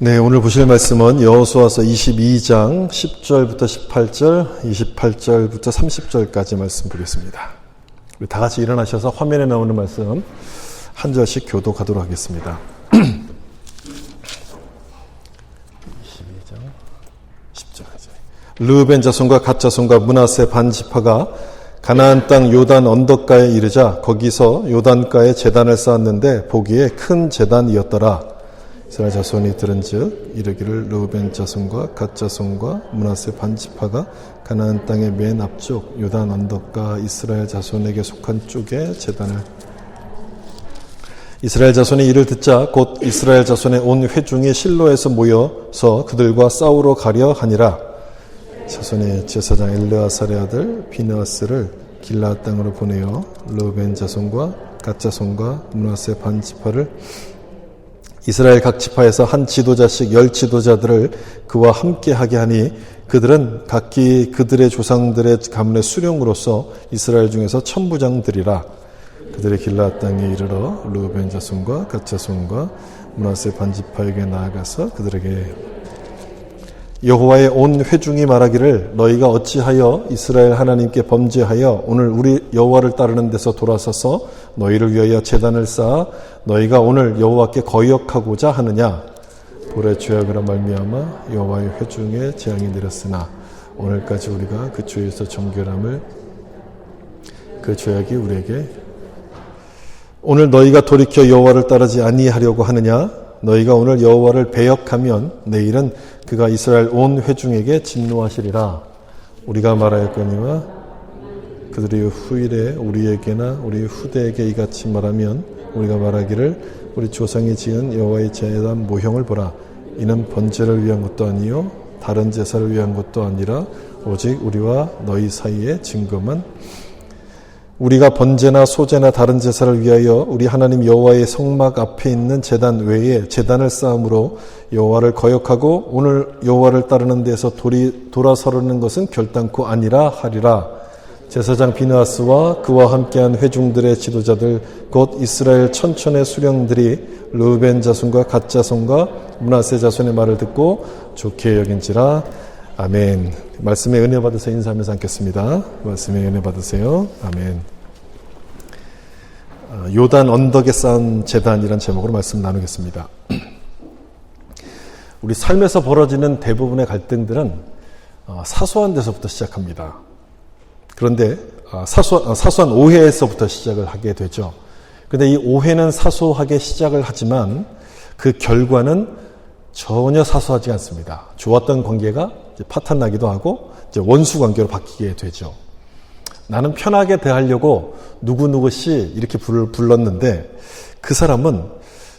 네, 오늘 보실 말씀은 여호수아서 22장 10절부터 18절, 28절부터 30절까지 말씀 보겠습니다. 우리 다 같이 일어나셔서 화면에 나오는 말씀 한 절씩 교독하도록 하겠습니다. 22장 10절. 르우벤 자손과 갓 자손과 므낫세 반 지파가 가나안 땅 요단 언덕가에 이르자 거기서 요단가에 제단을 쌓았는데 보기에 큰 제단이었더라. 이스라엘 자손이 들은즉 이르기를 르우벤 자손과 갓 자손과 므낫세 반 지파가 가나안 땅의 맨 앞쪽 요단 언덕가 이스라엘 자손에게 속한 쪽에 제단을. 이스라엘 자손이 이를 듣자 곧 이스라엘 자손의 온 회중이 실로에서 모여서 그들과 싸우러 가려 하니라. 자손의 제사장 엘르아살의 아들 비느하스를 길르앗 땅으로 보내어 르우벤 자손과 갓 자손과 므낫세 반 지파를 이스라엘 각 지파에서 한 지도자씩 10 지도자들을 그와 함께 하게 하니 그들은 각기 그들의 조상들의 가문의 수령으로서 이스라엘 중에서 천부장들이라. 그들의 길르앗 땅에 이르러 르우벤 자손과 갓 자손과 므낫세 반 지파에게 나아가서 그들에게 여호와의 온 회중이 말하기를 너희가 어찌하여 이스라엘 하나님께 범죄하여 오늘 우리 여호와를 따르는 데서 돌아서서 너희를 위하여 제단을 쌓아 너희가 오늘 여호와께 거역하고자 하느냐. 볼의 죄악으로 말미암아 여호와의 회중에 재앙이 내렸으나 오늘까지 우리가 그 죄에서 정결함을 그 죄악이 우리에게 오늘 너희가 돌이켜 여호와를 따르지 아니하려고 하느냐. 너희가 오늘 여호와를 배역하면 내일은 그가 이스라엘 온 회중에게 진노하시리라. 우리가 말하였거니와 그들이 후일에 우리에게나 우리 후대에게 이같이 말하면 우리가 말하기를 우리 조상이 지은 여호와의 제단 모형을 보라. 이는 번제를 위한 것도 아니요 다른 제사를 위한 것도 아니라 오직 우리와 너희 사이의 증거만 우리가 번제나 소제나 다른 제사를 위하여 우리 하나님 여호와의 성막 앞에 있는 제단 외에 제단을 쌓음으로 여호와를 거역하고 오늘 여호와를 따르는 데서 돌아서려는 것은 결단코 아니라 하리라. 제사장 비느하스와 그와 함께한 회중들의 지도자들 곧 이스라엘 천천의 수령들이 르우벤 자손과 갓 자손과 므낫세 자손의 말을 듣고 좋게 여긴지라. 아멘. 말씀에 은혜 받으세요. 인사하면서 앉겠습니다. 말씀에 은혜 받으세요. 아멘. 요단 언덕에 쌓은 제단이라는 제목으로 말씀 나누겠습니다. 우리 삶에서 벌어지는 대부분의 갈등들은 사소한 데서부터 시작합니다. 그런데 사소한 오해에서부터 시작을 하게 되죠. 그런데 이 오해는 사소하게 시작을 하지만 그 결과는 전혀 사소하지 않습니다. 좋았던 관계가 이제 파탄나기도 하고 이제 원수 관계로 바뀌게 되죠. 나는 편하게 대하려고 누구누구씨 이렇게 불렀는데 그 사람은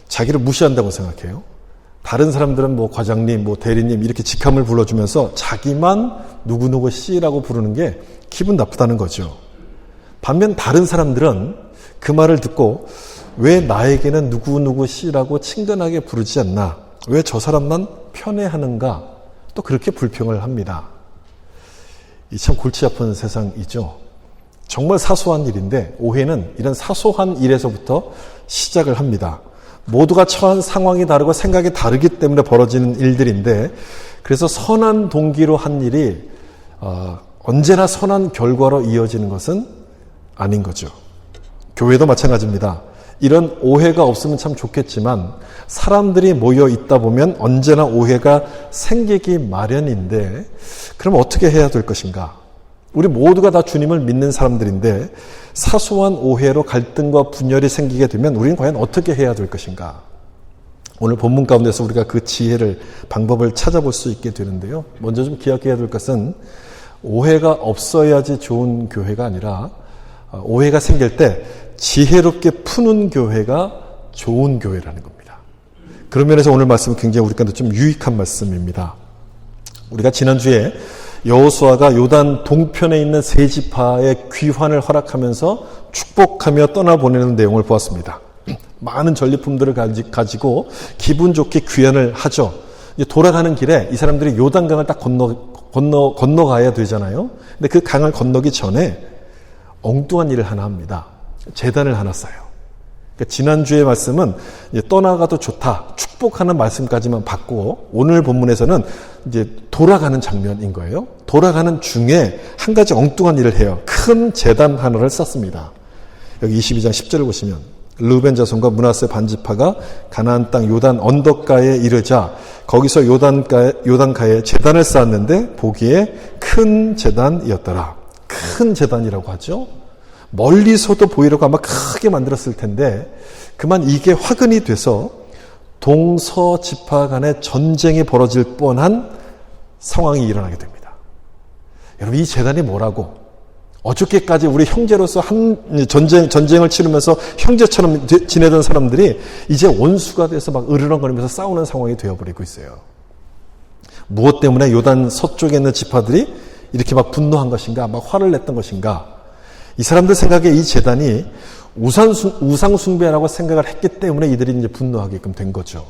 자기를 무시한다고 생각해요. 다른 사람들은 뭐 과장님, 뭐 대리님 이렇게 직함을 불러주면서 자기만 누구누구씨라고 부르는 게 기분 나쁘다는 거죠. 반면 다른 사람들은 그 말을 듣고 왜 나에게는 누구누구씨라고 친근하게 부르지 않나? 왜 저 사람만 편애하는가? 또 그렇게 불평을 합니다. 이 참 골치 아픈 세상이죠. 정말 사소한 일인데 오해는 이런 사소한 일에서부터 시작을 합니다. 모두가 처한 상황이 다르고 생각이 다르기 때문에 벌어지는 일들인데 그래서 선한 동기로 한 일이 언제나 선한 결과로 이어지는 것은 아닌 거죠. 교회도 마찬가지입니다. 이런 오해가 없으면 참 좋겠지만 사람들이 모여 있다 보면 언제나 오해가 생기기 마련인데 그럼 어떻게 해야 될 것인가? 우리 모두가 다 주님을 믿는 사람들인데 사소한 오해로 갈등과 분열이 생기게 되면 우리는 과연 어떻게 해야 될 것인가? 오늘 본문 가운데서 우리가 그 지혜를, 방법을 찾아볼 수 있게 되는데요. 먼저 좀 기억해야 될 것은 오해가 없어야지 좋은 교회가 아니라 오해가 생길 때 지혜롭게 푸는 교회가 좋은 교회라는 겁니다. 그런 면에서 오늘 말씀은 굉장히 우리한테 좀 유익한 말씀입니다. 우리가 지난주에 여호수아가 요단 동편에 있는 세 지파의 귀환을 허락하면서 축복하며 떠나보내는 내용을 보았습니다. 많은 전리품들을 가지고 기분 좋게 귀환을 하죠. 이제 돌아가는 길에 이 사람들이 요단강을 딱 건너가야 되잖아요. 근데 그 강을 건너기 전에 엉뚱한 일을 하나 합니다. 제단을 하나 쌓아요. 지난주의 말씀은 이제 떠나가도 좋다, 축복하는 말씀까지만 받고 오늘 본문에서는 이제 돌아가는 장면인 거예요. 돌아가는 중에 한 가지 엉뚱한 일을 해요. 큰 제단 하나를 쌓습니다. 여기 22장 10절을 보시면 르우벤 자손과 므낫세 반지파가 가나안 땅 요단 언덕가에 이르자 거기서 요단가에 제단을 쌓았는데 보기에 큰 제단이었더라. 큰 제단이라고 하죠. 멀리서도 보이려고 아마 크게 만들었을 텐데 그만 이게 화근이 돼서 동서지파 간의 전쟁이 벌어질 뻔한 상황이 일어나게 됩니다. 여러분, 이 제단이 뭐라고? 어저께까지 우리 형제로서 한 전쟁을 치르면서 형제처럼 지내던 사람들이 이제 원수가 돼서 막 으르렁거리면서 싸우는 상황이 되어버리고 있어요. 무엇 때문에 요단 서쪽에 있는 지파들이 이렇게 막 분노한 것인가, 막 화를 냈던 것인가? 이 사람들 생각에 이 제단이 우상숭배라고 생각을 했기 때문에 이들이 이제 분노하게끔 된 거죠.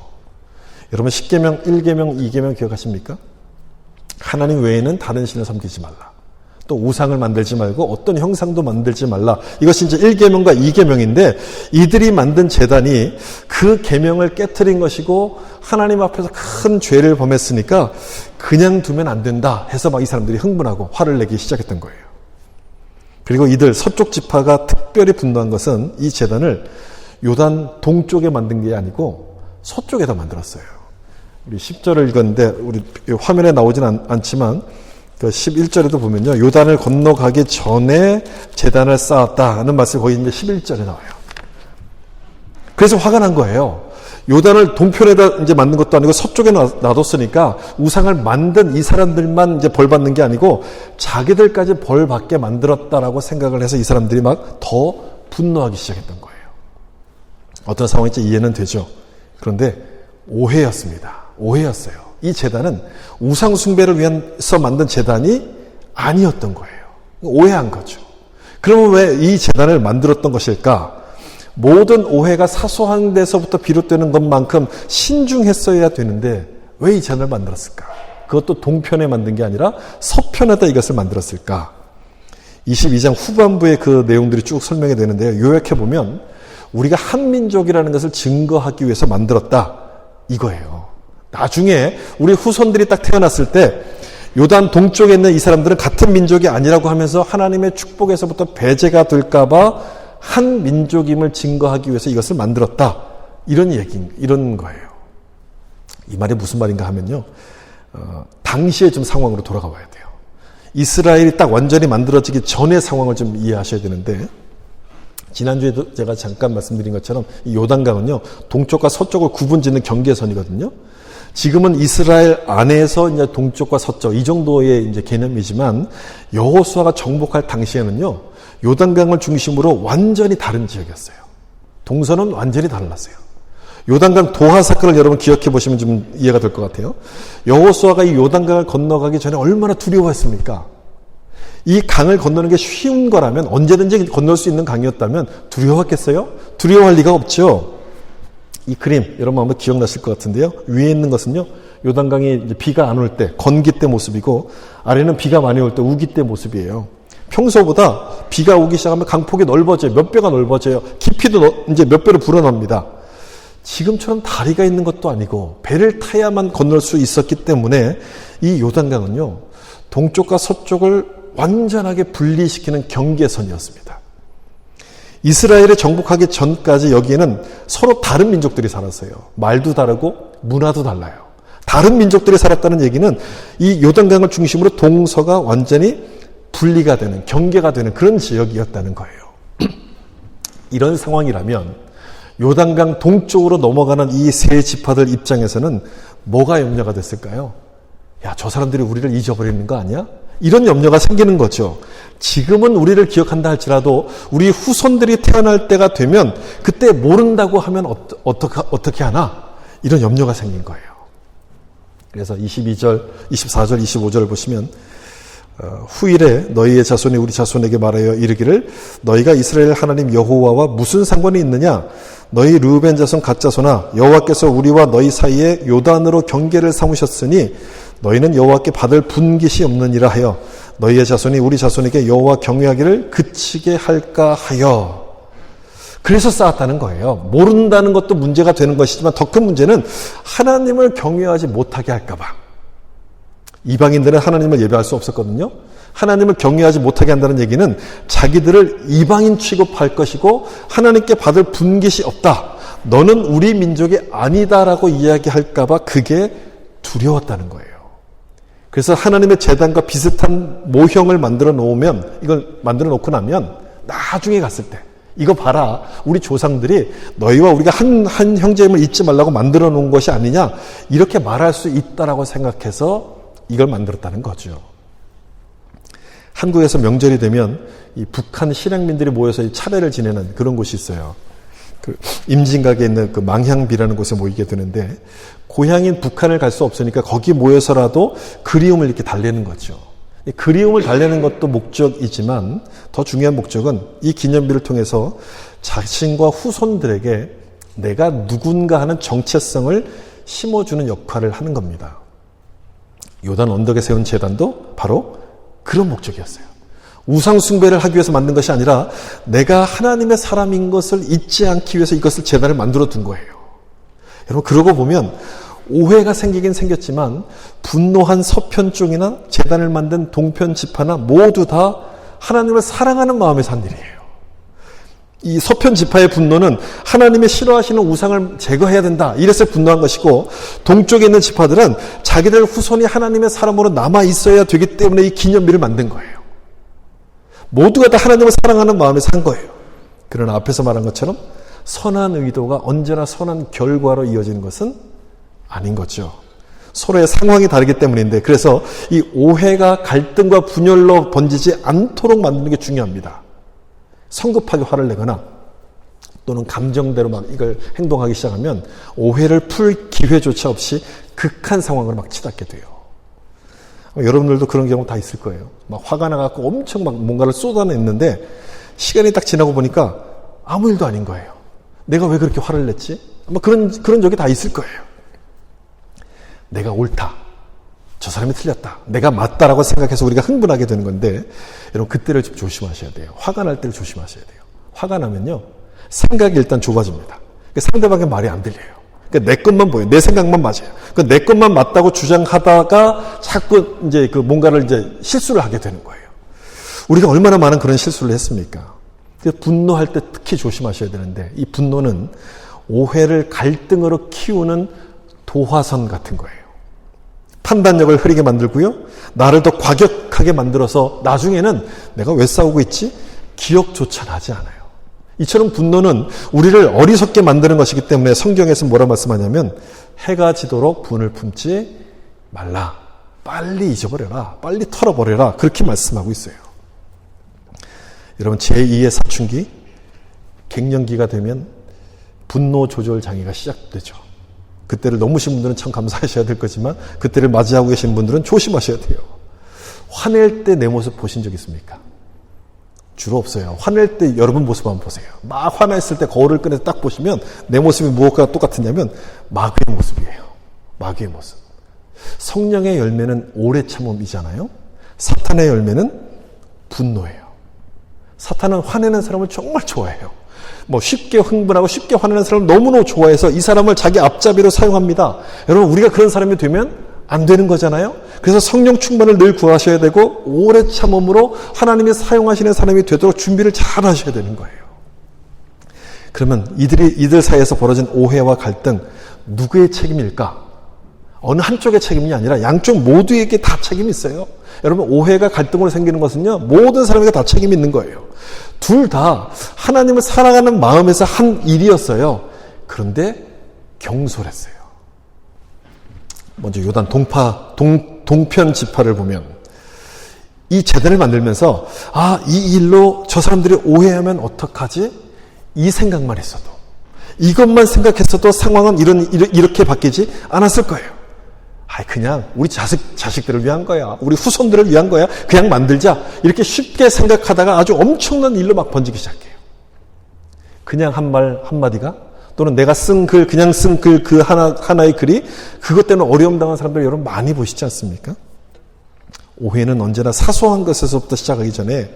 여러분, 10계명, 1계명, 2계명 기억하십니까? 하나님 외에는 다른 신을 섬기지 말라. 또 우상을 만들지 말고 어떤 형상도 만들지 말라. 이것이 이제 1계명과 2계명인데 이들이 만든 제단이 그 계명을 깨트린 것이고 하나님 앞에서 큰 죄를 범했으니까 그냥 두면 안 된다 해서 막 이 사람들이 흥분하고 화를 내기 시작했던 거예요. 그리고 이들 서쪽 지파가 특별히 분노한 것은 이 제단을 요단 동쪽에 만든 게 아니고 서쪽에다 만들었어요. 우리 10절을 읽었는데 우리 화면에 나오진 않지만 그 11절에도 보면요. 요단을 건너가기 전에 제단을 쌓았다 하는 말씀이 거기 이제 11절에 나와요. 그래서 화가 난 거예요. 요단을 동편에다 이제 만든 것도 아니고 서쪽에 놔뒀으니까 우상을 만든 이 사람들만 이제 벌 받는 게 아니고 자기들까지 벌 받게 만들었다라고 생각을 해서 이 사람들이 막 더 분노하기 시작했던 거예요. 어떤 상황인지 이해는 되죠. 그런데 오해였습니다. 오해였어요. 이 제단은 우상 숭배를 위해서 만든 제단이 아니었던 거예요. 오해한 거죠. 그러면 왜 이 제단을 만들었던 것일까? 모든 오해가 사소한 데서부터 비롯되는 것만큼 신중했어야 되는데 왜 이 제단을 만들었을까? 그것도 동편에 만든 게 아니라 서편에다 이것을 만들었을까? 22장 후반부에 그 내용들이 쭉 설명이 되는데요. 요약해보면 우리가 한민족이라는 것을 증거하기 위해서 만들었다. 이거예요. 나중에 우리 후손들이 딱 태어났을 때 요단 동쪽에 있는 이 사람들은 같은 민족이 아니라고 하면서 하나님의 축복에서부터 배제가 될까봐 한 민족임을 증거하기 위해서 이것을 만들었다. 이런 거예요. 이 말이 무슨 말인가 하면요. 당시의 좀 상황으로 돌아가 봐야 돼요. 이스라엘이 딱 완전히 만들어지기 전의 상황을 좀 이해하셔야 되는데 지난주에도 제가 잠깐 말씀드린 것처럼 이 요단강은요. 동쪽과 서쪽을 구분짓는 경계선이거든요. 지금은 이스라엘 안에서 이제 동쪽과 서쪽 이 정도의 이제 개념이지만 여호수아가 정복할 당시에는요. 요단강을 중심으로 완전히 다른 지역이었어요. 동서는 완전히 달랐어요. 요단강 도하 사건을 여러분 기억해 보시면 좀 이해가 될 것 같아요. 여호수아가 이 요단강을 건너가기 전에 얼마나 두려워했습니까? 이 강을 건너는 게 쉬운 거라면 언제든지 건널 수 있는 강이었다면 두려웠겠어요? 두려워할 리가 없죠. 이 그림 여러분 한번 기억나실 것 같은데요. 위에 있는 것은요. 요단강이 이제 비가 안 올 때 건기 때 모습이고 아래는 비가 많이 올 때 우기 때 모습이에요. 평소보다 비가 오기 시작하면 강폭이 넓어져요. 몇 배가 넓어져요. 깊이도 이제 몇 배로 불어납니다. 지금처럼 다리가 있는 것도 아니고 배를 타야만 건널 수 있었기 때문에 이 요단강은요. 동쪽과 서쪽을 완전하게 분리시키는 경계선이었습니다. 이스라엘에 정복하기 전까지 여기에는 서로 다른 민족들이 살았어요. 말도 다르고 문화도 달라요. 다른 민족들이 살았다는 얘기는 이 요단강을 중심으로 동서가 완전히 분리가 되는, 경계가 되는 그런 지역이었다는 거예요. 이런 상황이라면 요단강 동쪽으로 넘어가는 이 세 지파들 입장에서는 뭐가 염려가 됐을까요? 야, 저 사람들이 우리를 잊어버리는 거 아니야? 이런 염려가 생기는 거죠. 지금은 우리를 기억한다 할지라도 우리 후손들이 태어날 때가 되면 그때 모른다고 하면 어떻게 하나? 이런 염려가 생긴 거예요. 그래서 22절, 24절, 25절을 보시면 후일에 너희의 자손이 우리 자손에게 말하여 이르기를 너희가 이스라엘 하나님 여호와와 무슨 상관이 있느냐? 너희 르우벤 자손 갓 자손아 여호와께서 우리와 너희 사이에 요단으로 경계를 삼으셨으니 너희는 여호와께 받을 분깃이 없느니라 하여 너희의 자손이 우리 자손에게 여호와 경외하기를 그치게 할까 하여. 그래서 쌓았다는 거예요. 모른다는 것도 문제가 되는 것이지만 더 큰 문제는 하나님을 경외하지 못하게 할까 봐. 이방인들은 하나님을 예배할 수 없었거든요. 하나님을 경외하지 못하게 한다는 얘기는 자기들을 이방인 취급할 것이고 하나님께 받을 분깃이 없다. 너는 우리 민족이 아니다라고 이야기할까 봐 그게 두려웠다는 거예요. 그래서 하나님의 제단과 비슷한 모형을 만들어 놓으면, 이걸 만들어 놓고 나면 나중에 갔을 때 이거 봐라, 우리 조상들이 너희와 우리가 한 형제임을 잊지 말라고 만들어 놓은 것이 아니냐, 이렇게 말할 수 있다라고 생각해서 이걸 만들었다는 거죠. 한국에서 명절이 되면 이 북한 실향민들이 모여서 이 차례를 지내는 그런 곳이 있어요. 그 임진각에 있는 그 망향비라는 곳에 모이게 되는데, 고향인 북한을 갈 수 없으니까 거기 모여서라도 그리움을 이렇게 달래는 거죠. 이 그리움을 달래는 것도 목적이지만 더 중요한 목적은 이 기념비를 통해서 자신과 후손들에게 내가 누군가 하는 정체성을 심어주는 역할을 하는 겁니다. 요단 언덕에 세운 제단도 바로 그런 목적이었어요. 우상 숭배를 하기 위해서 만든 것이 아니라 내가 하나님의 사람인 것을 잊지 않기 위해서 이것을 제단을 만들어 둔 거예요. 여러분, 그러고 보면 오해가 생기긴 생겼지만 분노한 서편 쪽이나 제단을 만든 동편 지파나 모두 다 하나님을 사랑하는 마음에서 한 일이에요. 이 서편 지파의 분노는 하나님의 싫어하시는 우상을 제거해야 된다, 이래서 분노한 것이고, 동쪽에 있는 지파들은 자기들 후손이 하나님의 사람으로 남아 있어야 되기 때문에 이 기념비를 만든 거예요. 모두가 다 하나님을 사랑하는 마음에서 한 거예요. 그러나 앞에서 말한 것처럼 선한 의도가 언제나 선한 결과로 이어지는 것은 아닌 거죠. 서로의 상황이 다르기 때문인데, 그래서 이 오해가 갈등과 분열로 번지지 않도록 만드는 게 중요합니다. 성급하게 화를 내거나 또는 감정대로 막 이걸 행동하기 시작하면 오해를 풀 기회조차 없이 극한 상황으로 막 치닫게 돼요. 여러분들도 그런 경우 다 있을 거예요. 막 화가 나갖고 엄청 막 뭔가를 쏟아냈는데 시간이 딱 지나고 보니까 아무 일도 아닌 거예요. 내가 왜 그렇게 화를 냈지? 아마 그런 적이 다 있을 거예요. 내가 옳다, 저 사람이 틀렸다, 내가 맞다라고 생각해서 우리가 흥분하게 되는 건데, 여러분 그때를 좀 조심하셔야 돼요. 화가 날 때를 조심하셔야 돼요. 화가 나면요, 생각이 일단 좁아집니다. 상대방의 말이 안 들려요. 내 것만 보여요. 내 생각만 맞아요. 내 것만 맞다고 주장하다가 자꾸 이제 그 뭔가를 이제 실수를 하게 되는 거예요. 우리가 얼마나 많은 그런 실수를 했습니까? 분노할 때 특히 조심하셔야 되는데, 이 분노는 오해를 갈등으로 키우는 도화선 같은 거예요. 판단력을 흐리게 만들고요, 나를 더 과격하게 만들어서 나중에는 내가 왜 싸우고 있지? 기억조차 나지 않아요. 이처럼 분노는 우리를 어리석게 만드는 것이기 때문에 성경에서 뭐라 말씀하냐면, 해가 지도록 분을 품지 말라, 빨리 잊어버려라, 빨리 털어버려라, 그렇게 말씀하고 있어요. 여러분, 제2의 사춘기, 갱년기가 되면 분노 조절 장애가 시작되죠. 그때를 넘으신 분들은 참 감사하셔야 될 거지만 그때를 맞이하고 계신 분들은 조심하셔야 돼요. 화낼 때 내 모습 보신 적 있습니까? 주로 없어요. 화낼 때 여러분 모습 한번 보세요. 막 화냈을 때 거울을 꺼내서 딱 보시면 내 모습이 무엇과 똑같으냐면 마귀의 모습이에요. 마귀의 모습. 성령의 열매는 오래 참음이잖아요. 사탄의 열매는 분노예요. 사탄은 화내는 사람을 정말 좋아해요. 쉽게 흥분하고 쉽게 화내는 사람을 너무너무 좋아해서 이 사람을 자기 앞잡이로 사용합니다. 여러분, 우리가 그런 사람이 되면 안 되는 거잖아요. 그래서 성령 충만을 늘 구하셔야 되고, 오래 참음으로 하나님이 사용하시는 사람이 되도록 준비를 잘 하셔야 되는 거예요. 그러면 이들 사이에서 벌어진 오해와 갈등, 누구의 책임일까? 어느 한쪽의 책임이 아니라 양쪽 모두에게 다 책임이 있어요. 여러분, 오해가 갈등으로 생기는 것은요, 모든 사람에게 다 책임이 있는 거예요. 둘 다 하나님을 사랑하는 마음에서 한 일이었어요. 그런데 경솔했어요. 먼저 요단 동편 지파를 보면 이 제단을 만들면서 이 일로 저 사람들이 오해하면 어떡하지? 이 생각만 했어도, 이것만 생각했어도 상황은 이렇게 바뀌지 않았을 거예요. 그냥 우리 자식들을 위한 거야, 우리 후손들을 위한 거야, 그냥 만들자, 이렇게 쉽게 생각하다가 아주 엄청난 일로 막 번지기 시작해요. 그냥 한 말 한마디가, 또는 내가 쓴 글, 그냥 쓴 글, 그 하나의 글이 그것 때문에 어려움 당한 사람들 여러분 많이 보시지 않습니까? 오해는 언제나 사소한 것에서부터 시작하기 전에,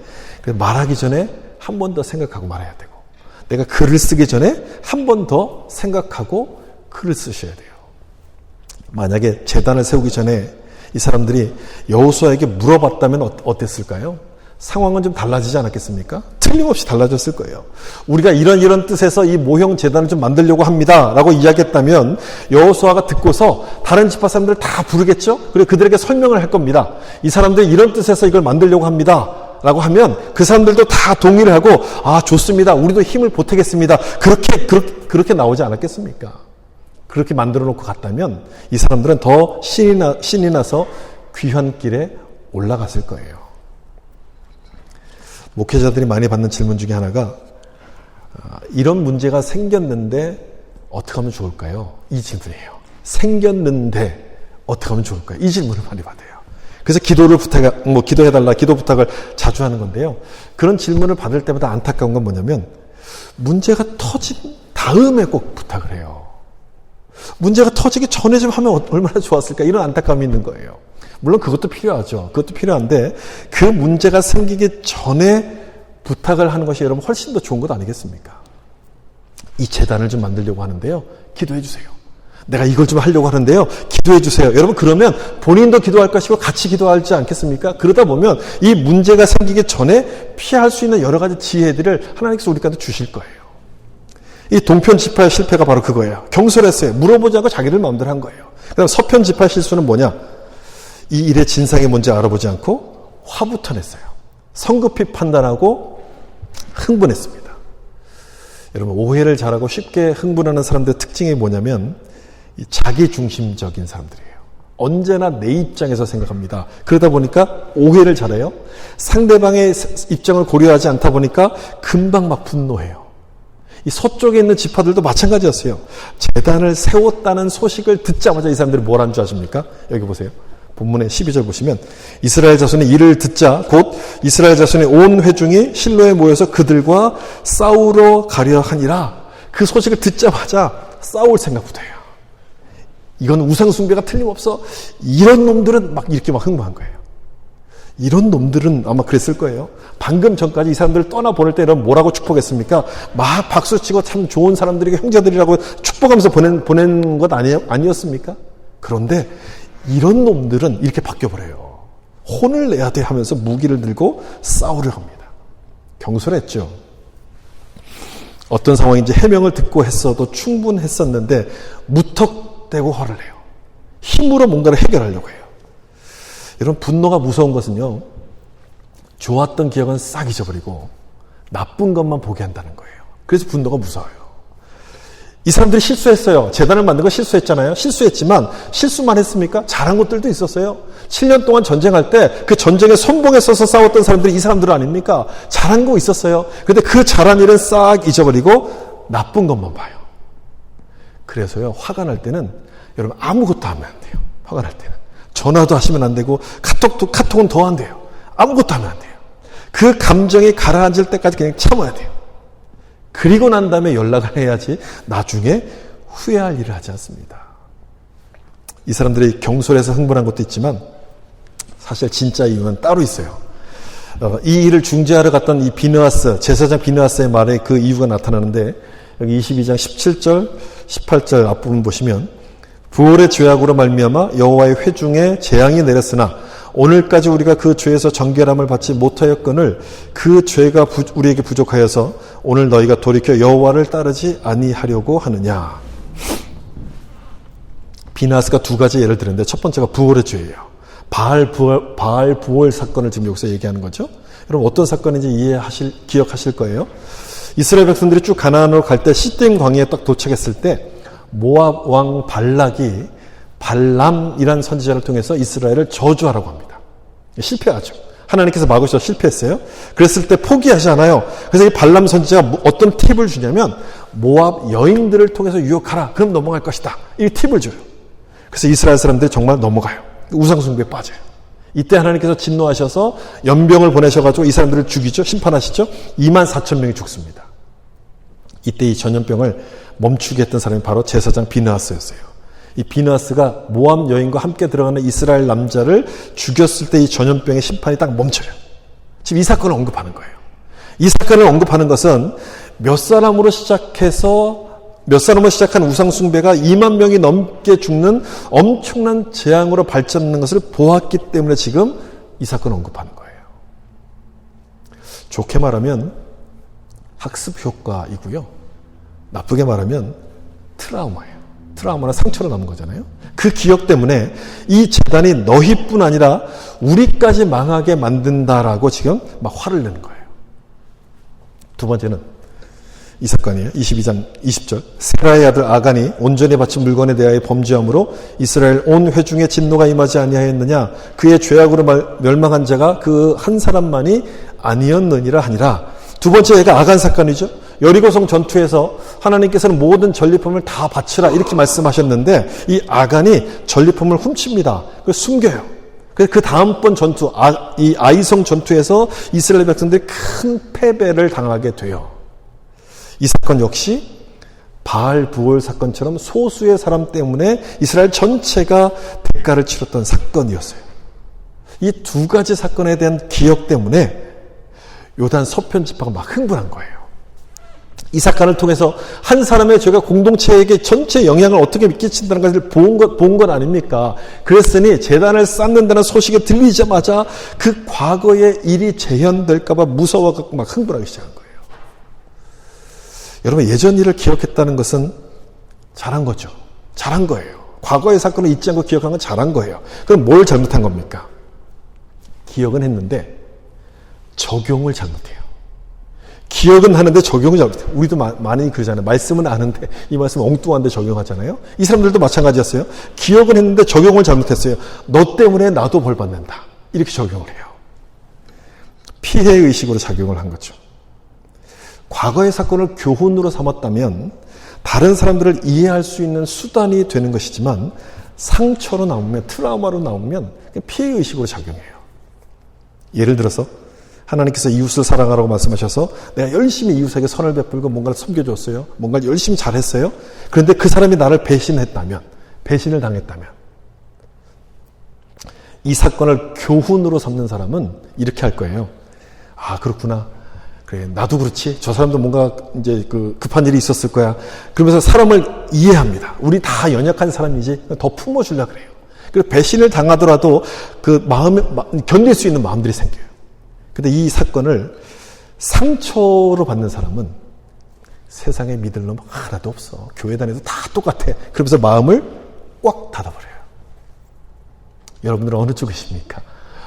말하기 전에 한 번 더 생각하고 말해야 되고, 내가 글을 쓰기 전에 한 번 더 생각하고 글을 쓰셔야 돼요. 만약에 제단을 세우기 전에 이 사람들이 여호수아에게 물어봤다면 어땠을까요? 상황은 좀 달라지지 않았겠습니까? 틀림없이 달라졌을 거예요. 우리가 이런 뜻에서 이 모형 제단을 좀 만들려고 합니다 라고 이야기했다면 여호수아가 듣고서 다른 지파 사람들 다 부르겠죠? 그리고 그들에게 설명을 할 겁니다. 이 사람들이 이런 뜻에서 이걸 만들려고 합니다 라고 하면 그 사람들도 다 동의를 하고 아 좋습니다. 우리도 힘을 보태겠습니다. 그렇게 나오지 않았겠습니까? 그렇게 만들어 놓고 갔다면 이 사람들은 더 신이 나서 귀환길에 올라갔을 거예요. 목회자들이 많이 받는 질문 중에 하나가 이런 문제가 생겼는데 어떻게 하면 좋을까요? 이 질문이에요. 생겼는데 어떻게 하면 좋을까요? 이 질문을 많이 받아요. 그래서 기도해달라, 기도 부탁을 자주 하는 건데요. 그런 질문을 받을 때마다 안타까운 건 뭐냐면 문제가 터진 다음에 꼭 부탁을 해요. 문제가 터지기 전에 좀 하면 얼마나 좋았을까 이런 안타까움이 있는 거예요. 물론 그것도 필요하죠. 그것도 필요한데 그 문제가 생기기 전에 부탁을 하는 것이 여러분 훨씬 더 좋은 것 아니겠습니까? 이 재단을 좀 만들려고 하는데요. 기도해 주세요. 내가 이걸 좀 하려고 하는데요. 기도해 주세요. 여러분 그러면 본인도 기도할 것이고 같이 기도하지 않겠습니까? 그러다 보면 이 문제가 생기기 전에 피할 수 있는 여러 가지 지혜들을 하나님께서 우리한테 주실 거예요. 이 동편 지파의 실패가 바로 그거예요. 경솔했어요. 물어보지 않고 자기들 마음대로 한 거예요. 그다음 서편 지파의 실수는 뭐냐? 이 일의 진상이 뭔지 알아보지 않고 화부터 냈어요. 성급히 판단하고 흥분했습니다. 여러분 오해를 잘하고 쉽게 흥분하는 사람들의 특징이 뭐냐면 이 자기중심적인 사람들이에요. 언제나 내 입장에서 생각합니다. 그러다 보니까 오해를 잘해요. 상대방의 입장을 고려하지 않다 보니까 금방 막 분노해요. 이 서쪽에 있는 지파들도 마찬가지였어요. 제단을 세웠다는 소식을 듣자마자 이 사람들이 뭘 한 줄 아십니까? 여기 보세요. 본문의 12절 보시면 이스라엘 자손이 이를 듣자 곧 이스라엘 자손의 온 회중이 실로에 모여서 그들과 싸우러 가려 하니라. 그 소식을 듣자마자 싸울 생각부터 해요. 이건 우상숭배가 틀림없어. 이런 놈들은 막 이렇게 막 흥분한 거예요. 이런 놈들은 아마 그랬을 거예요. 방금 전까지 이 사람들을 떠나보낼 때 여러분 뭐라고 축복했습니까? 막 박수치고 참 좋은 사람들에게 형제들이라고 축복하면서 보낸 것 아니었습니까? 그런데 이런 놈들은 이렇게 바뀌어버려요. 혼을 내야 돼 하면서 무기를 들고 싸우려 합니다. 경솔했죠. 어떤 상황인지 해명을 듣고 했어도 충분했었는데 무턱대고 화를 내요. 힘으로 뭔가를 해결하려고 해요. 여러분 분노가 무서운 것은요. 좋았던 기억은 싹 잊어버리고 나쁜 것만 보게 한다는 거예요. 그래서 분노가 무서워요. 이 사람들이 실수했어요. 재단을 만든 거 실수했잖아요. 실수했지만 실수만 했습니까? 잘한 것들도 있었어요. 7년 동안 전쟁할 때 그 전쟁에 선봉에 서서 싸웠던 사람들이 이 사람들 아닙니까? 잘한 거 있었어요. 그런데 그 잘한 일은 싹 잊어버리고 나쁜 것만 봐요. 그래서요. 화가 날 때는 여러분 아무것도 하면 안 돼요. 화가 날 때는. 전화도 하시면 안 되고 카톡은 더 안 돼요. 아무것도 하면 안 돼요. 그 감정이 가라앉을 때까지 그냥 참아야 돼요. 그리고 난 다음에 연락을 해야지 나중에 후회할 일을 하지 않습니다. 이 사람들이 경솔해서 흥분한 것도 있지만 사실 진짜 이유는 따로 있어요. 이 일을 중재하러 갔던 이 비느하스, 제사장 비느하스의 말에 그 이유가 나타나는데 여기 22장 17절, 18절 앞부분 보시면 부올의 죄악으로 말미암아 여호와의 회중에 재앙이 내렸으나 오늘까지 우리가 그 죄에서 정결함을 받지 못하였거늘 그 죄가 우리에게 부족하여서 오늘 너희가 돌이켜 여호와를 따르지 아니하려고 하느냐. 비나스가 두 가지 예를 들었는데 첫 번째가 부올의 죄예요. 바알 부올 사건을 지금 여기서 얘기하는 거죠. 여러분 어떤 사건인지 기억하실 거예요. 이스라엘 백성들이 쭉 가나안으로 갈 때 시딤 광야에 딱 도착했을 때 모압 왕 발락이 발람이란 선지자를 통해서 이스라엘을 저주하라고 합니다. 실패하죠. 하나님께서 막으셔서 실패했어요. 그랬을 때 포기하지 않아요. 그래서 이 발람 선지자가 어떤 팁을 주냐면 모압 여인들을 통해서 유혹하라. 그럼 넘어갈 것이다. 이 팁을 줘요. 그래서 이스라엘 사람들이 정말 넘어가요. 우상숭배에 빠져요. 이때 하나님께서 진노하셔서 연병을 보내셔가지고 이 사람들을 죽이죠. 심판하시죠. 24,000명이 죽습니다. 이때 이 전염병을 멈추게 했던 사람이 바로 제사장 비느하스였어요. 이 비느하스가 모압 여인과 함께 들어가는 이스라엘 남자를 죽였을 때 이 전염병의 심판이 딱 멈춰요. 지금 이 사건을 언급하는 거예요. 이 사건을 언급하는 것은 몇 사람으로 시작한 우상 숭배가 2만 명이 넘게 죽는 엄청난 재앙으로 발전하는 것을 보았기 때문에 지금 이 사건을 언급하는 거예요. 좋게 말하면 학습 효과이고요. 나쁘게 말하면 트라우마예요. 트라우마는 상처로 남은 거잖아요. 그 기억 때문에 이 재단이 너희뿐 아니라 우리까지 망하게 만든다라고 지금 막 화를 내는 거예요. 두 번째는 이 사건이에요. 22장 20절. 세라의 아들 아간이 온전히 바친 물건에 대하여 범죄함으로 이스라엘 온 회중의 진노가 임하지 아니하였느냐. 그의 죄악으로 멸망한 자가 그 한 사람만이 아니었느니라 하니라. 두 번째 애가 아간 사건이죠. 여리고성 전투에서 하나님께서는 모든 전리품을 다 바치라 이렇게 말씀하셨는데 이 아간이 전리품을 훔칩니다. 그걸 숨겨요. 그 다음번 전투, 이 아이성 전투에서 이스라엘 백성들이 큰 패배를 당하게 돼요. 이 사건 역시 바알 부올 사건처럼 소수의 사람 때문에 이스라엘 전체가 대가를 치렀던 사건이었어요. 이 두 가지 사건에 대한 기억 때문에 요단 서편 지파가 막 흥분한 거예요. 이 사건을 통해서 한 사람의 죄가 공동체에게 전체 영향을 어떻게 끼친다는 것을 본 건 아닙니까? 그랬으니 제단을 쌓는다는 소식이 들리자마자 그 과거의 일이 재현될까 봐 무서워갖고 막 흥분하기 시작한 거예요. 여러분, 예전 일을 기억했다는 것은 잘한 거죠. 잘한 거예요. 과거의 사건을 잊지 않고 기억한 건 잘한 거예요. 그럼 뭘 잘못한 겁니까? 기억은 했는데 적용을 잘못해요. 기억은 하는데 적용을 잘못해요. 우리도 많이 그러잖아요. 말씀은 아는데 이 말씀은 엉뚱한데 적용하잖아요. 이 사람들도 마찬가지였어요. 기억은 했는데 적용을 잘못했어요. 너 때문에 나도 벌 받는다. 이렇게 적용을 해요. 피해의식으로 작용을 한 거죠. 과거의 사건을 교훈으로 삼았다면 다른 사람들을 이해할 수 있는 수단이 되는 것이지만 상처로 나오면, 트라우마로 나오면 피해의식으로 작용해요. 예를 들어서 하나님께서 이웃을 사랑하라고 말씀하셔서 내가 열심히 이웃에게 선을 베풀고 뭔가를 섬겨줬어요. 뭔가를 열심히 잘했어요. 그런데 그 사람이 나를 배신했다면, 배신을 당했다면 이 사건을 교훈으로 삼는 사람은 이렇게 할 거예요. 아, 그렇구나. 그래, 나도 그렇지. 저 사람도 뭔가 이제 급한 일이 있었을 거야. 그러면서 사람을 이해합니다. 우리 다 연약한 사람이지. 더 품어주려고 그래요. 그리고 배신을 당하더라도 그 마음에 견딜 수 있는 마음들이 생겨요. 근데 이 사건을 상처로 받는 사람은 세상에 믿을 놈 하나도 없어. 교회 다녀도 다 똑같아. 그러면서 마음을 꽉 닫아버려요. 여러분들은 어느 쪽이십니까?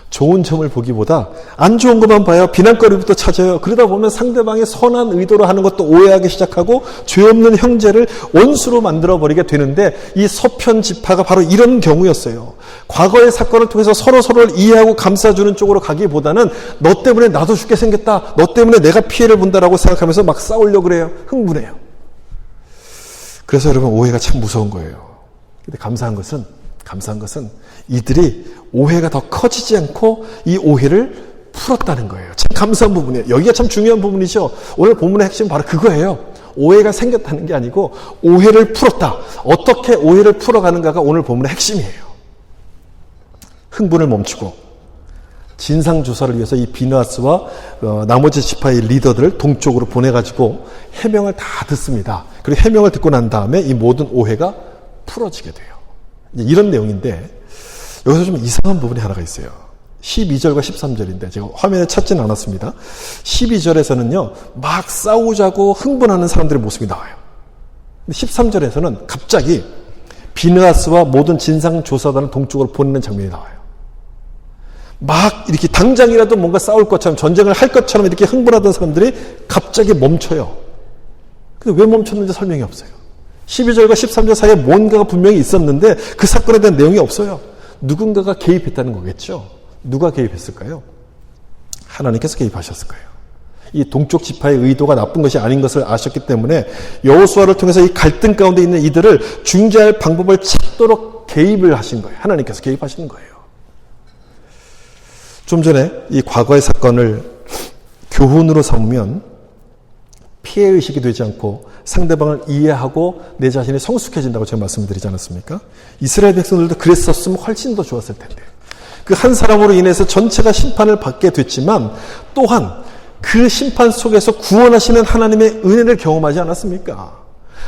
좋은 점을 보기보다 안 좋은 것만 봐요. 비난거리부터 찾아요. 그러다 보면 상대방의 선한 의도로 하는 것도 오해하기 시작하고 죄 없는 형제를 원수로 만들어버리게 되는데 이 서편 지파가 바로 이런 경우였어요. 과거의 사건을 통해서 서로를 이해하고 감싸주는 쪽으로 가기보다는 너 때문에 나도 죽게 생겼다. 너 때문에 내가 피해를 본다라고 생각하면서 막 싸우려고 그래요. 흥분해요. 그래서 여러분, 오해가 참 무서운 거예요. 근데 감사한 것은 이들이 오해가 더 커지지 않고 이 오해를 풀었다는 거예요. 참 감사한 부분이에요. 여기가 참 중요한 부분이죠. 오늘 본문의 핵심은 바로 그거예요. 오해가 생겼다는 게 아니고 오해를 풀었다. 어떻게 오해를 풀어가는가가 오늘 본문의 핵심이에요. 흥분을 멈추고 진상조사를 위해서 이 비느하스와 나머지 지파의 리더들을 동쪽으로 보내가지고 해명을 다 듣습니다. 그리고 해명을 듣고 난 다음에 이 모든 오해가 풀어지게 돼요. 이런 내용인데 여기서 좀 이상한 부분이 하나가 있어요. 12절과 13절인데 제가 화면에 찾지는 않았습니다. 12절에서는요 막 싸우자고 흥분하는 사람들의 모습이 나와요. 13절에서는 갑자기 비느하스와 모든 진상조사단을 동쪽으로 보내는 장면이 나와요. 막 이렇게 당장이라도 뭔가 싸울 것처럼 전쟁을 할 것처럼 이렇게 흥분하던 사람들이 갑자기 멈춰요. 근데 왜 멈췄는지 설명이 없어요. 12절과 13절 사이에 뭔가가 분명히 있었는데 그 사건에 대한 내용이 없어요. 누군가가 개입했다는 거겠죠. 누가 개입했을까요? 하나님께서 개입하셨을 거예요. 이 동쪽 지파의 의도가 나쁜 것이 아닌 것을 아셨기 때문에 여호수아를 통해서 이 갈등 가운데 있는 이들을 중재할 방법을 찾도록 개입을 하신 거예요. 하나님께서 개입하시는 거예요. 좀 전에 이 과거의 사건을 교훈으로 삼으면 피해의식이 되지 않고 상대방을 이해하고 내 자신이 성숙해진다고 제가 말씀드리지 않았습니까? 이스라엘 백성들도 그랬었으면 훨씬 더 좋았을 텐데. 그 한 사람으로 인해서 전체가 심판을 받게 됐지만 또한 그 심판 속에서 구원하시는 하나님의 은혜를 경험하지 않았습니까?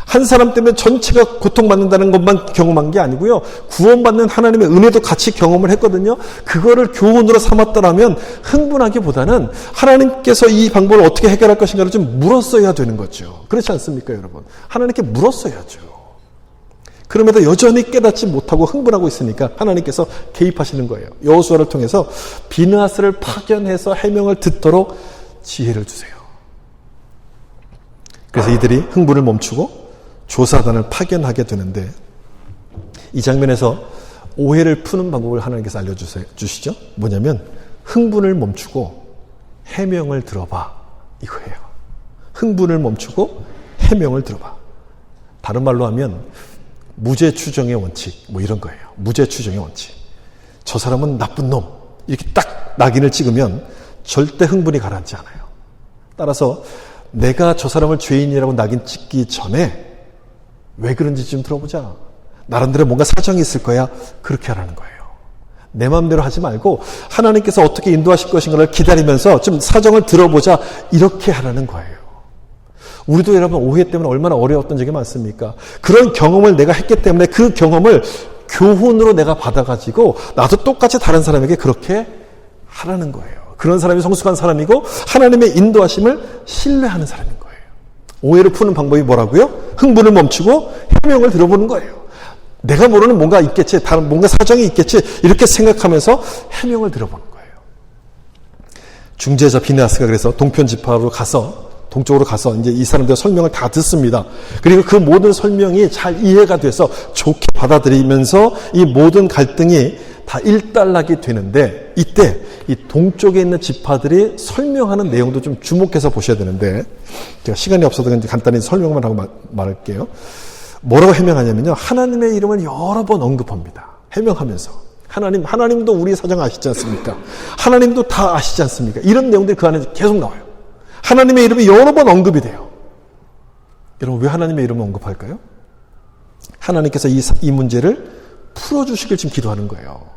한 사람 때문에 전체가 고통받는다는 것만 경험한 게 아니고요. 구원받는 하나님의 은혜도 같이 경험을 했거든요. 그거를 교훈으로 삼았더라면 흥분하기보다는 하나님께서 이 방법을 어떻게 해결할 것인가를 좀 물었어야 되는 거죠. 그렇지 않습니까, 여러분? 하나님께 물었어야죠. 그럼에도 여전히 깨닫지 못하고 흥분하고 있으니까 하나님께서 개입하시는 거예요. 여호수아를 통해서 비느하스를 파견해서 해명을 듣도록 지혜를 주세요. 그래서 이들이 흥분을 멈추고 조사단을 파견하게 되는데, 이 장면에서 오해를 푸는 방법을 하나님께서 알려주시죠. 뭐냐면 흥분을 멈추고 해명을 들어봐, 이거예요. 흥분을 멈추고 해명을 들어봐. 다른 말로 하면 무죄 추정의 원칙, 뭐 이런 거예요. 무죄 추정의 원칙. 저 사람은 나쁜 놈, 이렇게 딱 낙인을 찍으면 절대 흥분이 가라앉지 않아요. 따라서 내가 저 사람을 죄인이라고 낙인 찍기 전에 왜 그런지 좀 들어보자. 나름대로 뭔가 사정이 있을 거야. 그렇게 하라는 거예요. 내 마음대로 하지 말고 하나님께서 어떻게 인도하실 것인가를 기다리면서 좀 사정을 들어보자. 이렇게 하라는 거예요. 우리도 여러분 오해 때문에 얼마나 어려웠던 적이 많습니까? 그런 경험을 내가 했기 때문에 그 경험을 교훈으로 내가 받아가지고 나도 똑같이 다른 사람에게 그렇게 하라는 거예요. 그런 사람이 성숙한 사람이고 하나님의 인도하심을 신뢰하는 사람인 거예요. 오해를 푸는 방법이 뭐라고요? 흥분을 멈추고 해명을 들어보는 거예요. 내가 모르는 뭔가 있겠지, 다른 뭔가 사정이 있겠지, 이렇게 생각하면서 해명을 들어보는 거예요. 중재자 비느하스가 그래서 동편 지파로 가서, 동쪽으로 가서 이제 이 사람들의 설명을 다 듣습니다. 그리고 그 모든 설명이 잘 이해가 돼서 좋게 받아들이면서 이 모든 갈등이 다 일단락이 되는데, 이때 이 동쪽에 있는 지파들이 설명하는 내용도 좀 주목해서 보셔야 되는데, 제가 시간이 없어서 간단히 설명만 하고 말할게요. 뭐라고 해명하냐면요, 하나님의 이름을 여러 번 언급합니다. 해명하면서 하나님도 우리 사정 아시지 않습니까? 하나님도 다 아시지 않습니까? 이런 내용들이 그 안에 계속 나와요. 하나님의 이름이 여러 번 언급이 돼요. 여러분, 왜 하나님의 이름을 언급할까요? 하나님께서 이 문제를 풀어주시길 지금 기도하는 거예요.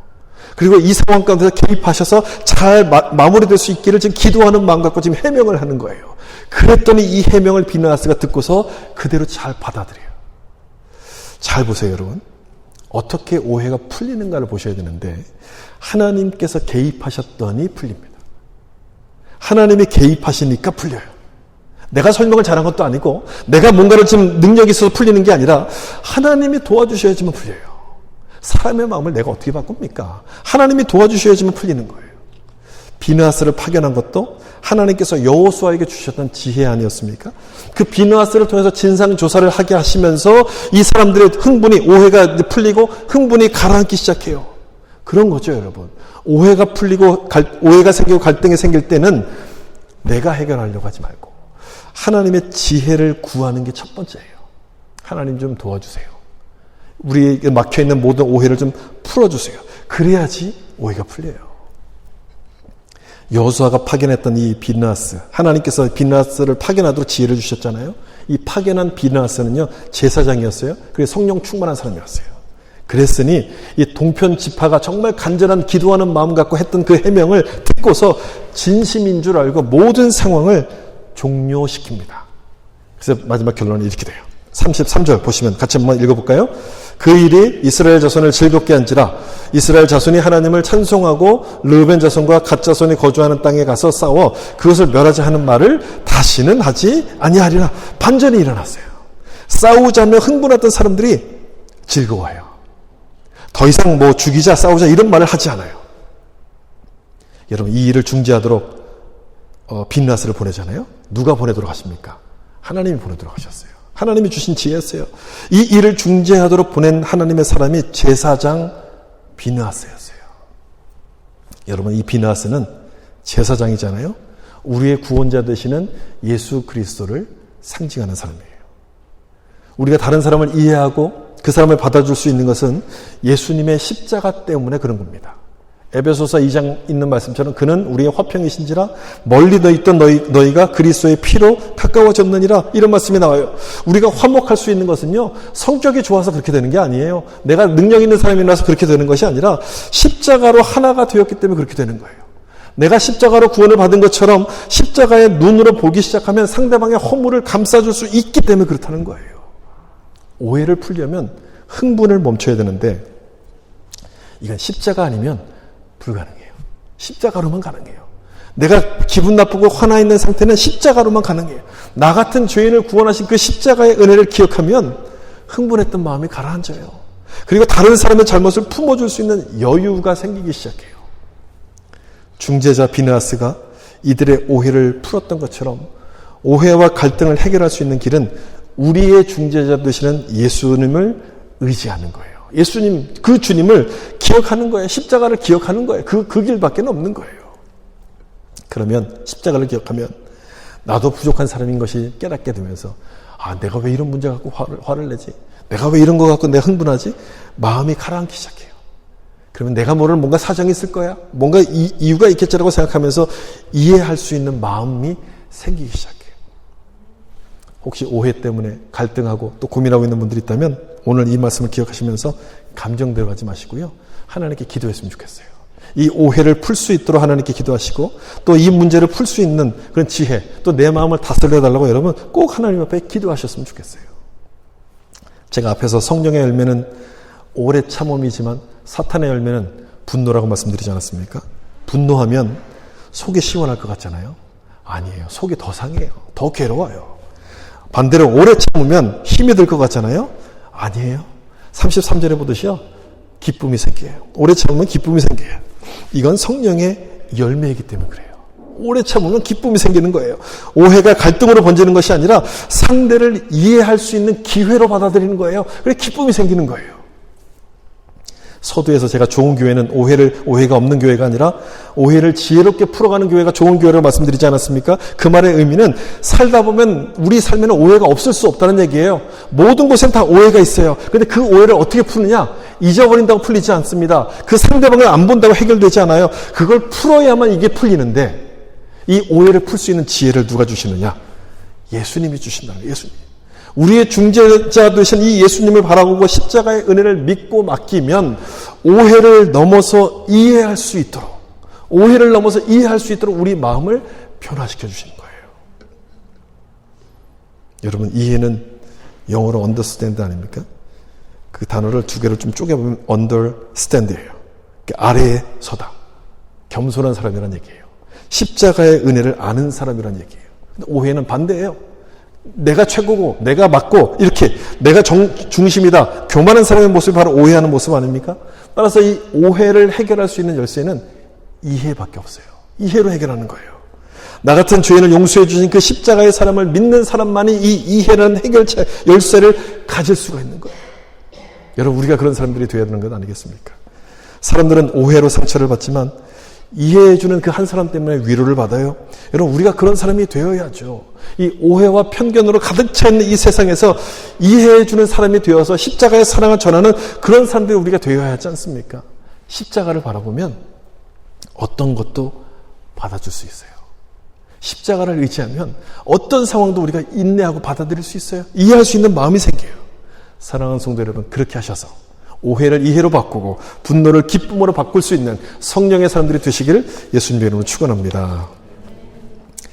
그리고 이 상황 가운데서 개입하셔서 잘 마무리될 수 있기를 지금 기도하는 마음 갖고 지금 해명을 하는 거예요. 그랬더니 이 해명을 비느하스가 듣고서 그대로 잘 받아들여요. 잘 보세요, 여러분. 어떻게 오해가 풀리는가를 보셔야 되는데, 하나님께서 개입하셨더니 풀립니다. 하나님이 개입하시니까 풀려요. 내가 설명을 잘한 것도 아니고 내가 뭔가를 지금 능력이 있어서 풀리는 게 아니라 하나님이 도와주셔야지만 풀려요. 사람의 마음을 내가 어떻게 바꿉니까? 하나님이 도와주셔야지만 풀리는 거예요. 비느하스를 파견한 것도 하나님께서 여호수아에게 주셨던 지혜 아니었습니까? 그 비느하스를 통해서 진상조사를 하게 하시면서 이 사람들의 흥분이, 오해가 풀리고 흥분이 가라앉기 시작해요. 그런 거죠, 여러분. 오해가 풀리고 오해가 생기고 갈등이 생길 때는 내가 해결하려고 하지 말고 하나님의 지혜를 구하는 게 첫 번째예요. 하나님 좀 도와주세요. 우리에게 막혀있는 모든 오해를 좀 풀어주세요. 그래야지 오해가 풀려요. 여호수아가 파견했던 이 비느하스, 하나님께서 비느하스를 파견하도록 지혜를 주셨잖아요. 이 파견한 비느하스는요, 제사장이었어요. 그래서 성령 충만한 사람이었어요. 그랬으니 이 동편 지파가 정말 간절한 기도하는 마음 갖고 했던 그 해명을 듣고서 진심인 줄 알고 모든 상황을 종료시킵니다. 그래서 마지막 결론은 이렇게 돼요. 33절 보시면 같이 한번 읽어볼까요? 그 일이 이스라엘 자손을 즐겁게 한지라 이스라엘 자손이 하나님을 찬송하고 르우벤 자손과 갓 자손이 거주하는 땅에 가서 싸워 그것을 멸하자 하는 말을 다시는 하지 아니하리라. 반전이 일어났어요. 싸우자며 흥분했던 사람들이 즐거워해요. 더 이상 뭐 죽이자 싸우자 이런 말을 하지 않아요. 여러분, 이 일을 중재하도록 비느하스를 보내잖아요. 누가 보내도록 하십니까? 하나님이 보내도록 하셨어요. 하나님이 주신 지혜였어요. 이 일을 중재하도록 보낸 하나님의 사람이 제사장 비느하스였어요. 여러분, 이 비느하스는 제사장이잖아요. 우리의 구원자 되시는 예수 그리스도를 상징하는 사람이에요. 우리가 다른 사람을 이해하고 그 사람을 받아줄 수 있는 것은 예수님의 십자가 때문에 그런 겁니다. 에베소서 2장 있는 말씀처럼 그는 우리의 화평이신지라 멀리 있던 너희가 그리스도의 피로 가까워졌느니라, 이런 말씀이 나와요. 우리가 화목할 수 있는 것은요, 성격이 좋아서 그렇게 되는 게 아니에요. 내가 능력 있는 사람이라서 그렇게 되는 것이 아니라 십자가로 하나가 되었기 때문에 그렇게 되는 거예요. 내가 십자가로 구원을 받은 것처럼 십자가의 눈으로 보기 시작하면 상대방의 허물을 감싸줄 수 있기 때문에 그렇다는 거예요. 오해를 풀려면 흥분을 멈춰야 되는데 이건 십자가 아니면 불가능해요. 십자가로만 가능해요. 내가 기분 나쁘고 화나 있는 상태는 십자가로만 가능해요. 나 같은 죄인을 구원하신 그 십자가의 은혜를 기억하면 흥분했던 마음이 가라앉아요. 그리고 다른 사람의 잘못을 품어줄 수 있는 여유가 생기기 시작해요. 중재자 비느하스가 이들의 오해를 풀었던 것처럼 오해와 갈등을 해결할 수 있는 길은 우리의 중재자 되시는 예수님을 의지하는 거예요. 예수님, 그 주님을 기억하는 거예요. 십자가를 기억하는 거예요. 그 길밖에 없는 거예요. 그러면 십자가를 기억하면 나도 부족한 사람인 것이 깨닫게 되면서 내가 왜 이런 문제 갖고 화를 내지? 내가 왜 이런 거 갖고 내가 흥분하지? 마음이 가라앉기 시작해요. 그러면 내가 모르는 뭔가 사정이 있을 거야. 뭔가 이유가 있겠지라고 생각하면서 이해할 수 있는 마음이 생기기 시작해요. 혹시 오해 때문에 갈등하고 또 고민하고 있는 분들이 있다면 오늘 이 말씀을 기억하시면서 감정대로 하지 마시고요. 하나님께 기도했으면 좋겠어요. 이 오해를 풀 수 있도록 하나님께 기도하시고 또 이 문제를 풀 수 있는 그런 지혜, 또 내 마음을 다스려 달라고 여러분 꼭 하나님 앞에 기도하셨으면 좋겠어요. 제가 앞에서 성령의 열매는 오래 참음이지만 사탄의 열매는 분노라고 말씀드리지 않았습니까? 분노하면 속이 시원할 것 같잖아요. 아니에요. 속이 더 상해요. 더 괴로워요. 반대로 오래 참으면 힘이 들 것 같잖아요. 아니에요. 33절에 보듯이요. 기쁨이 생겨요. 오래 참으면 기쁨이 생겨요. 이건 성령의 열매이기 때문에 그래요. 오래 참으면 기쁨이 생기는 거예요. 오해가 갈등으로 번지는 것이 아니라 상대를 이해할 수 있는 기회로 받아들이는 거예요. 그래서 기쁨이 생기는 거예요. 서두에서 제가 좋은 교회는 오해가 없는 교회가 아니라 오해를 지혜롭게 풀어가는 교회가 좋은 교회라고 말씀드리지 않았습니까? 그 말의 의미는 살다 보면 우리 삶에는 오해가 없을 수 없다는 얘기예요. 모든 곳엔 다 오해가 있어요. 그런데 그 오해를 어떻게 푸느냐? 잊어버린다고 풀리지 않습니다. 그 상대방을 안 본다고 해결되지 않아요. 그걸 풀어야만 이게 풀리는데 이 오해를 풀 수 있는 지혜를 누가 주시느냐? 예수님이 주신다는 거예요. 예수님. 우리의 중재자 되신 이 예수님을 바라보고 십자가의 은혜를 믿고 맡기면 오해를 넘어서 이해할 수 있도록 우리 마음을 변화시켜 주시는 거예요. 여러분, 이해는 영어로 understand 아닙니까? 그 단어를 두 개를 좀 쪼개보면 understand예요. 아래에 서다. 겸손한 사람이란 얘기예요. 십자가의 은혜를 아는 사람이란 얘기예요. 근데 오해는 반대예요. 내가 최고고 내가 맞고 이렇게 내가 중심이다. 교만한 사람의 모습이 바로 오해하는 모습 아닙니까? 따라서 이 오해를 해결할 수 있는 열쇠는 이해밖에 없어요. 이해로 해결하는 거예요. 나 같은 죄인을 용서해 주신 그 십자가의 사람을 믿는 사람만이 이 이해라는 해결책 열쇠를 가질 수가 있는 거예요. 여러분, 우리가 그런 사람들이 되어야 되는 것 아니겠습니까? 사람들은 오해로 상처를 받지만 이해해주는 그 한 사람 때문에 위로를 받아요. 여러분, 우리가 그런 사람이 되어야죠. 이 오해와 편견으로 가득 차 있는 이 세상에서 이해해주는 사람이 되어서 십자가의 사랑을 전하는 그런 사람들이 우리가 되어야 하지 않습니까? 십자가를 바라보면 어떤 것도 받아줄 수 있어요. 십자가를 의지하면 어떤 상황도 우리가 인내하고 받아들일 수 있어요. 이해할 수 있는 마음이 생겨요. 사랑하는 성도 여러분, 그렇게 하셔서 오해를 이해로 바꾸고 분노를 기쁨으로 바꿀 수 있는 성령의 사람들이 되시기를 예수님의 이름으로 축원합니다.